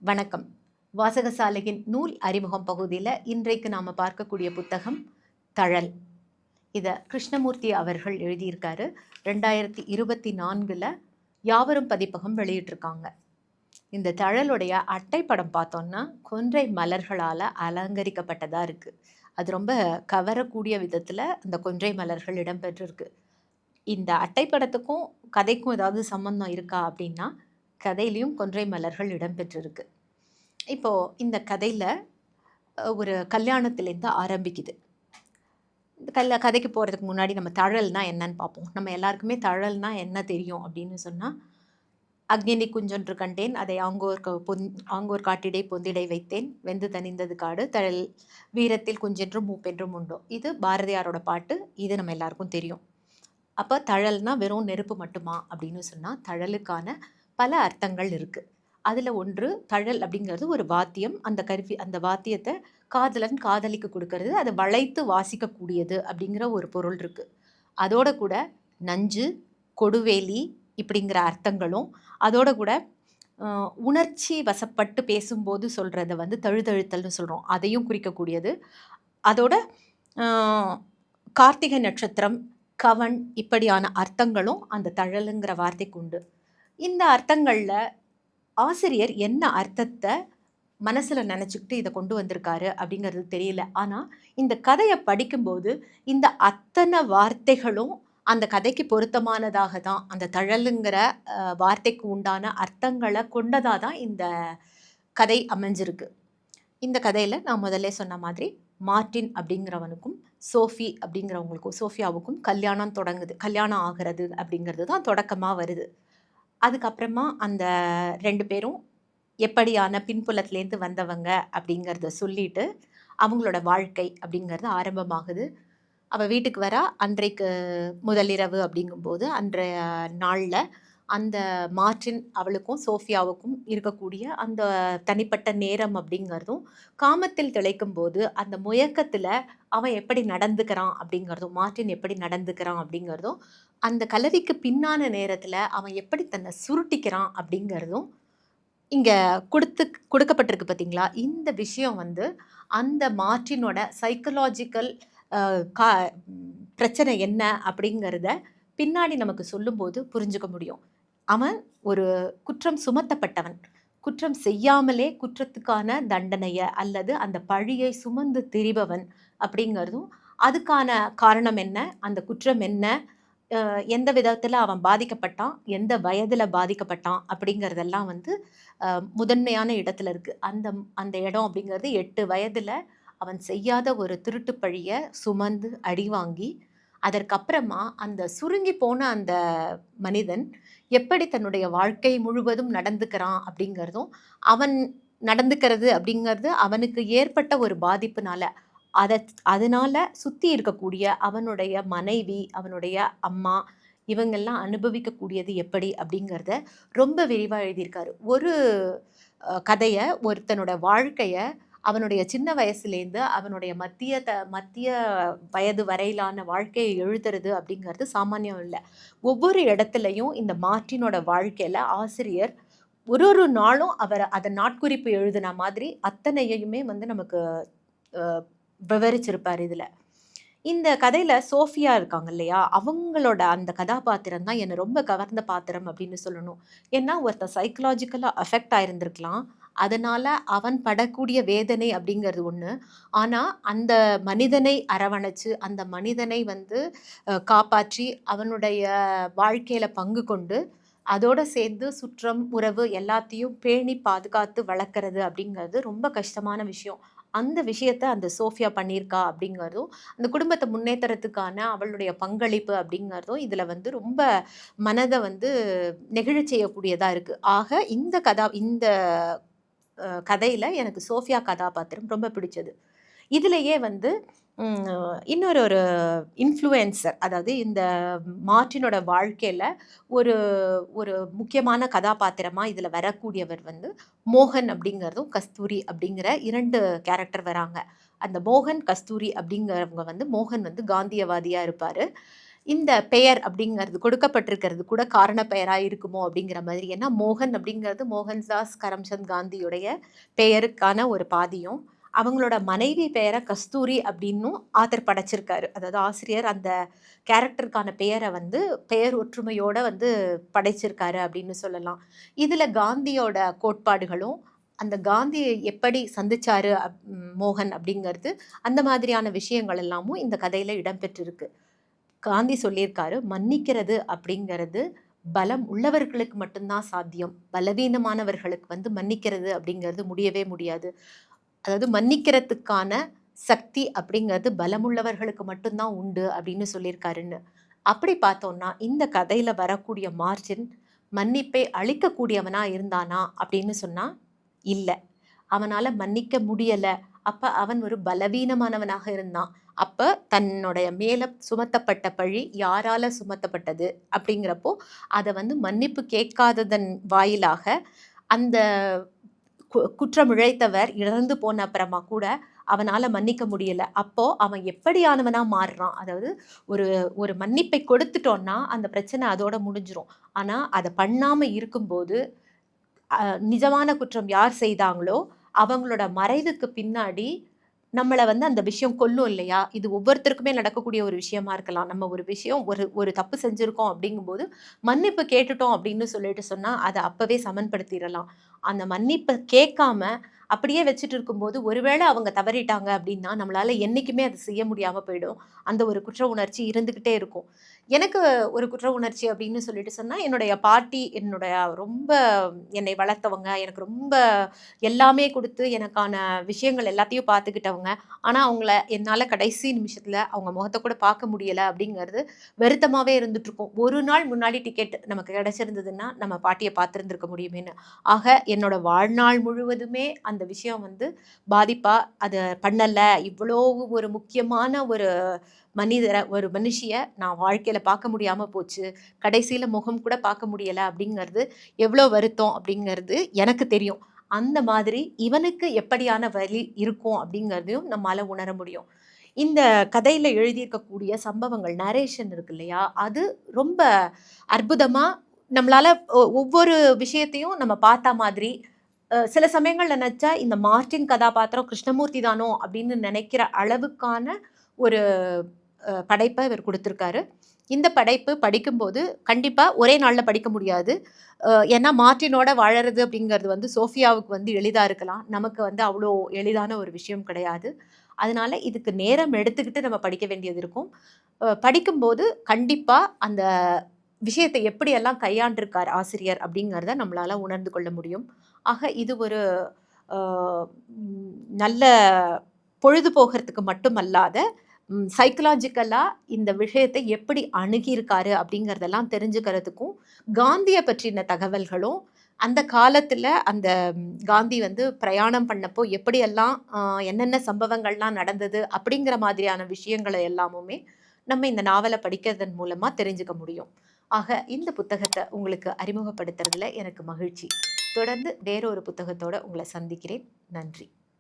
வணக்கம். வாசகசாலையின் நூல் அறிமுகம் பகுதியில் இன்றைக்கு நாம் பார்க்கக்கூடிய புத்தகம் தழல். இதை கிருஷ்ணமூர்த்தி அவர்கள் எழுதியிருக்காரு. 2024 யாவரும் பதிப்பகம் வெளியிட்டிருக்காங்க. இந்த தழலுடைய அட்டைப்படம் பார்த்தோன்னா கொன்றை மலர்களால் அலங்கரிக்கப்பட்டதாக இருக்குது. அது ரொம்ப கவரக்கூடிய விதத்தில் அந்த கொன்றை மலர்கள் இடம்பெற்றிருக்கு. இந்த அட்டைப்படத்துக்கும் கதைக்கும் ஏதாவது சம்பந்தம் இருக்கா அப்படின்னா, கதையிலையும் கொன்றை மலர்கள் இடம்பெற்றிருக்கு. இப்போது இந்த கதையில் ஒரு கல்யாணத்துலேருந்து ஆரம்பிக்குது. இந்த கதைக்கு போகிறதுக்கு முன்னாடி நம்ம தழல்னால் என்னன்னு பார்ப்போம். நம்ம எல்லாருக்குமே தழல்னால் என்ன தெரியும் அப்படின்னு சொன்னால், அக்னி குஞ்சொன்று கண்டேன், அதை ஆங்கோர் காட்டிடை பொந்திடை வைத்தேன், வெந்து தணிந்தது காடு, தழல் வீரத்தில் குஞ்சென்றும் மூப்பென்றும் உண்டோ. இது பாரதியாரோட பாட்டு. இது நம்ம எல்லாருக்கும் தெரியும். அப்போ தழல்னால் வெறும் நெருப்பு மட்டுமா அப்படின்னு சொன்னால், தழலுக்கான பல அர்த்தங்கள் இருக்குது. அதில் ஒன்று, தழல் அப்படிங்கிறது ஒரு வாத்தியம். அந்த வாத்தியத்தை காதலன் காதலிக்கு கொடுக்கறது, அதை வளைத்து வாசிக்கக்கூடியது அப்படிங்கிற ஒரு பொருள் இருக்குது. அதோட கூட நஞ்சு, கொடுவேலி இப்படிங்கிற அர்த்தங்களும், அதோட கூட உணர்ச்சி வசப்பட்டு பேசும்போது சொல்கிறத வந்து தழுதழுத்தல்னு சொல்கிறோம், அதையும் குறிக்கக்கூடியது. அதோட கார்த்திகை நட்சத்திரம், கவன் இப்படியான அர்த்தங்களும் அந்த தழலுங்கிற வார்த்தைக்கு உண்டு. இந்த அர்த்தங்களில் ஆசிரியர் என்ன அர்த்தத்தை மனசில் நினச்சிக்கிட்டு இதை கொண்டு வந்திருக்காரு அப்படிங்கிறது தெரியல. ஆனால் இந்த கதையை படிக்கும்போது இந்த அத்தனை வார்த்தைகளும் அந்த கதைக்கு பொருத்தமானதாக தான், அந்த தழலுங்கிற வார்த்தைக்கு உண்டான அர்த்தங்களை கொண்டதாக தான் இந்த கதை அமைஞ்சிருக்கு. இந்த கதையில் நான் முதல்ல சொன்ன மாதிரி மார்ட்டின் அப்படிங்கிறவனுக்கும் சோஃபி அப்படிங்கிறவங்களுக்கும், சோஃபியாவுக்கும் கல்யாணம் ஆகிறது அப்படிங்கிறது தான் தொடக்கமாக வருது. அதுக்கப்புறமா அந்த 2 பேரும் எப்படியான பின்புலத்துலேருந்து வந்தவங்க அப்படிங்கிறத சொல்லிட்டு அவங்களோட வாழ்க்கை அப்படிங்கிறது ஆரம்பமாகுது. அவள் வீட்டுக்கு வரா. அன்றைக்கு முதலிரவு அப்படிங்கும்போது அன்றைய நாளில் அந்த மார்ட்டின் அவளுக்கும் சோஃபியாவுக்கும் இருக்கக்கூடிய அந்த தனிப்பட்ட நேரம் அப்படிங்கிறதும், காமத்தில் திளைக்கும் போது அந்த முயக்கத்தில் அவன் எப்படி நடந்துக்கிறான் அப்படிங்கிறதும், மார்ட்டின் எப்படி நடந்துக்கிறான் அப்படிங்கிறதும், அந்த கலவிக்கு பின்னான நேரத்தில் அவன் எப்படி தன்னை சுருட்டிக்கிறான் அப்படிங்கிறதும் இங்கே கொடுக்கப்பட்டிருக்கு பார்த்தீங்களா. இந்த விஷயம் வந்து அந்த மார்ட்டினோட சைக்கலாஜிக்கல் கா பிரச்சனை என்ன அப்படிங்கிறத பின்னாடி நமக்கு சொல்லும்போது புரிஞ்சுக்க முடியும். அவன் ஒரு குற்றம் சுமத்தப்பட்டவன். குற்றம் செய்யாமலே குற்றத்துக்கான தண்டனையை அல்லது அந்த பழியை சுமந்து திரிபவன் அப்படிங்கிறதும், அதுக்கான காரணம் என்ன, அந்த குற்றம் என்ன, எந்த விதத்தில் அவன் பாதிக்கப்பட்டான், எந்த வயதில் பாதிக்கப்பட்டான் அப்படிங்கிறதெல்லாம் வந்து முதன்மையான இடத்துல இருக்குது. அந்த இடம் அப்படிங்கிறது 8 வயதில் அவன் செய்யாத ஒரு திருட்டு பழியை சுமந்து அடி வாங்கி, அதற்கப்புறமா அந்த சுருங்கி போன அந்த மனிதன் எப்படி தன்னுடைய வாழ்க்கை முழுவதும் நடந்துக்கிறான் அப்படிங்கிறதும், அவன் நடந்துக்கிறது அப்படிங்கிறது அவனுக்கு ஏற்பட்ட ஒரு பாதிப்புனால, அதனால சுற்றி இருக்கக்கூடிய அவனுடைய மனைவி, அவனுடைய அம்மா இவங்கெல்லாம் அனுபவிக்கக்கூடியது எப்படி அப்படிங்கிறத ரொம்ப விரிவாக எழுதியிருக்காரு. ஒரு கதையை, ஒருத்தனோட வாழ்க்கையை அவனுடைய சின்ன வயசுலேருந்து அவனுடைய மத்திய வயது வரையிலான வாழ்க்கையை எழுதுறது அப்படிங்கிறது சாமானியம் இல்லை. ஒவ்வொரு இடத்துலையும் இந்த மார்ட்டினோட வாழ்க்கையில் ஆசிரியர் ஒரு நாளும் அதை நாட்குறிப்பு எழுதின மாதிரி அத்தனையுமே வந்து நமக்கு விவரிச்சிருப்பார். இதில் இந்த கதையில் சோஃபியா இருக்காங்க இல்லையா, அவங்களோட அந்த கதாபாத்திரம் தான் என்னை ரொம்ப கவர்ந்த பாத்திரம் அப்படின்னு சொல்லணும். ஏன்னா ஒருத்தர் சைக்கலாஜிக்கலாக அஃபெக்ட் ஆயிருந்திருக்கலாம், அதனால் அவன் படக்கூடிய வேதனை அப்படிங்கிறது ஒன்று. ஆனால் அந்த மனிதனை அரவணைச்சு, அந்த மனிதனை வந்து காப்பாற்றி அவனுடைய வாழ்க்கையில் பங்கு கொண்டு, அதோடு சேர்ந்து சுற்றம் உறவு எல்லாத்தையும் பேணி பாதுகாத்து வளர்க்குறது அப்படிங்கிறது ரொம்ப கஷ்டமான விஷயம். அந்த விஷயத்த அந்த சோஃபியா பண்ணியிருக்கா அப்படிங்கிறதும், அந்த குடும்பத்தை முன்னேற்றத்துக்கான அவளுடைய பங்களிப்பு அப்படிங்கிறதும் இதில் வந்து ரொம்ப மனதை வந்து நெகிழச் செய்யக்கூடியதாக இருக்குது. ஆக இந்த கதையில் எனக்கு சோஃபியா கதாபாத்திரம் ரொம்ப பிடிச்சது. இதுலேயே வந்து இன்னொரு இன்ஃப்ளூயன்சர், அதாவது இந்த மார்ட்டினோட வாழ்க்கையில் ஒரு ஒரு முக்கியமான கதாபாத்திரமாக இதில் வரக்கூடியவர் வந்து மோகன் அப்படிங்கிறதும் கஸ்தூரி அப்படிங்கிற 2 கேரக்டர் வராங்க. அந்த மோகன், கஸ்தூரி அப்படிங்கிறவங்க வந்து, மோகன் வந்து காந்தியவாதியாக இருப்பார். இந்த பெயர் அப்படிங்கிறது கொடுக்கப்பட்டிருக்கிறது கூட காரண பெயரா இருக்குமோ அப்படிங்கிற மாதிரி. ஏன்னா மோகன் அப்படிங்கிறது மோகன்தாஸ் கரம்சந்த் காந்தியுடைய பெயருக்கான ஒரு பாதியும், அவங்களோட மனைவி பெயரை கஸ்தூரி அப்படின்னும் ஆத்தர் படைச்சிருக்காரு. அதாவது ஆசிரியர் அந்த கேரக்டருக்கான பெயரை வந்து பெயர் ஒற்றுமையோட வந்து படைச்சிருக்காரு அப்படின்னு சொல்லலாம். இதுல காந்தியோட கோட்பாடுகளும், அந்த காந்தியை எப்படி சந்திச்சாரு மோகன் அப்படிங்கிறது, அந்த மாதிரியான விஷயங்கள் எல்லாமும் இந்த கதையில இடம்பெற்றிருக்கு. காந்தி சொல்லியிருக்காரு, மன்னிக்கிறது அப்படிங்கிறது பலம் உள்ளவர்களுக்கு மட்டும்தான் சாத்தியம். பலவீனமானவர்களுக்கு வந்து மன்னிக்கிறது அப்படிங்கிறது முடியவே முடியாது. அதாவது மன்னிக்கிறதுக்கான சக்தி அப்படிங்கிறது பலமுள்ளவர்களுக்கு மட்டும்தான் உண்டு அப்படின்னு சொல்லியிருக்காருன்னு. அப்படி பார்த்தோம்னா, இந்த கதையில வரக்கூடிய மார்ஜின் மன்னிப்பை அளிக்கக்கூடியவனா இருந்தானா அப்படின்னு சொன்னா, இல்ல. அவனால மன்னிக்க முடியல. அப்ப அவன் ஒரு பலவீனமானவனாக இருந்தான். அப்ப தன்னுடைய மேல சுமத்தப்பட்ட பழி யாரால சுமத்தப்பட்டது அப்படிங்கிறப்போ, அத வந்து மன்னிப்பு கேட்காததன் வாயிலாக அந்த குற்றம் இழைத்தவர் இறந்து போன அப்புறமா கூட அவனால மன்னிக்க முடியல. அப்போ அவன் எப்படியானவனா மாறுறான். அதாவது ஒரு ஒரு மன்னிப்பை கொடுத்துட்டோம்னா, அந்த பிரச்சனை அதோட முடிஞ்சிரும். ஆனா, அத பண்ணாம இருக்கும்போது நிஜமான குற்றம் யார் செய்தாங்களோ, அவங்களோட மறைவுக்கு பின்னாடி நம்மள வந்து அந்த விஷயம் கொல்லும் இல்லையா? இது ஒவ்வொருத்தருக்குமே நடக்கக்கூடிய ஒரு விஷயமா இருக்கலாம். நம்ம ஒரு விஷயம் ஒரு ஒரு தப்பு செஞ்சிருக்கோம் அப்படிங்கும்போது, மன்னிப்பு கேட்டுட்டோம் அப்படின்னு சொல்லிட்டு சொன்னா, அத அப்பவே சமன்படுத்திறலாம். அந்த மன்னிப்ப கேட்காம, அப்படியே வச்சுட்டு இருக்கும்போது, ஒருவேளை அவங்க தவறிட்டாங்க அப்படின்னா, நம்மளால என்னைக்குமே அத செய்ய முடியாம போயிடும். அந்த ஒரு குற்ற உணர்ச்சி இருந்துகிட்டே இருக்கும். எனக்கு ஒரு குற்ற உணர்ச்சி அப்படின்னு சொல்லிட்டு சொன்னா, என்னுடைய பாட்டி என்னுடைய ரொம்ப என்னை வளர்த்தவங்க. எனக்கு ரொம்ப எல்லாமே குடுத்து, எனக்கான விஷயங்கள் எல்லாத்தையும் பார்த்துக்கிட்டவங்க. ஆனா, அவங்கள என்னால கடைசி நிமிஷத்துல அவங்க முகத்த கூட பார்க்க முடியல அப்படிங்கிறது வருத்தமாவே இருந்துட்டுருக்கும். ஒரு நாள் முன்னாடி டிக்கெட் நமக்கு கிடைச்சிருந்ததுன்னா, நம்ம பாட்டிய பார்த்திருந்திருக்க முடியுமேன்னு. ஆக, என்னோட வாழ்நாள் முழுவதுமே அந்த விஷயம் வந்து பாதிப்பா, அத பண்ணல. இவ்வளோ ஒரு முக்கியமான ஒரு ஒரு மனுஷிய நான் வாழ்க்கையில பார்க்க முடியாம போச்சு. கடைசியில முகம் கூட பார்க்க முடியல அப்படிங்கிறது எவ்வளோ வருத்தம் அப்படிங்கிறது எனக்கு தெரியும். அந்த மாதிரி இவனுக்கு எப்படியான வலி இருக்கும் அப்படிங்கிறதையும் நம்மால உணர முடியும். இந்த கதையில எழுதியிருக்கக்கூடிய சம்பவங்கள் நரேஷன் இருக்கு இல்லையா? அது ரொம்ப அற்புதமா நம்மளால ஒவ்வொரு விஷயத்தையும் நம்ம பார்த்த மாதிரி, சில சமயங்கள்ல நெனச்சா இந்த மார்ட்டின் கதாபாத்திரம் கிருஷ்ணமூர்த்தி தானோ அப்படின்னு நெனைக்கிற அளவுக்கான ஒரு படைப்ப இவர் குடுத்திருக்காரு. இந்த படைப்பு படிக்கும்போது கண்டிப்பா ஒரே நாள்ல படிக்க முடியாது. ஏன்னா மார்ட்டினோட வாழறது அப்படிங்கிறது வந்து சோஃபியாவுக்கு வந்து எளிதா இருக்கலாம். நமக்கு வந்து அவ்வளோ எளிதான ஒரு விஷயம் கிடையாது. அதனால இதுக்கு நேரம் எடுத்துக்கிட்டு நம்ம படிக்க வேண்டியது இருக்கும். படிக்கும்போது கண்டிப்பா அந்த விஷயத்தை எப்படியெல்லாம் கையாண்டிருக்கார் ஆசிரியர் அப்படிங்கிறத நம்மளால உணர்ந்து கொள்ள முடியும். ஆக இது ஒரு அ நல்ல பொழுது போகறதுக்கு மட்டுமல்லாத, சைக்கலாஜிக்கலா இந்த விஷயத்தை எப்படி அணுகியிருக்காரு அப்படிங்கிறதெல்லாம் தெரிஞ்சுக்கிறதுக்கும், காந்திய பற்றின தகவல்களும், அந்த காலத்துல அந்த காந்தி வந்து பிரயாணம் பண்ணப்போ எப்படியெல்லாம் என்னென்ன சம்பவங்கள்லாம் நடந்தது அப்படிங்கிற மாதிரியான விஷயங்கள எல்லாமுமே நம்ம இந்த நாவல படிக்கிறதன் மூலமா தெரிஞ்சுக்க முடியும். ஆக இந்த புத்தகத்த உங்களுக்கு அறிமுகப்படுத்துறதுல எனக்கு மகிழ்ச்சி. தொடர்ந்து வேற ஒரு புத்தகத்தோட உங்கள சந்திக்கிறேன். நன்றி.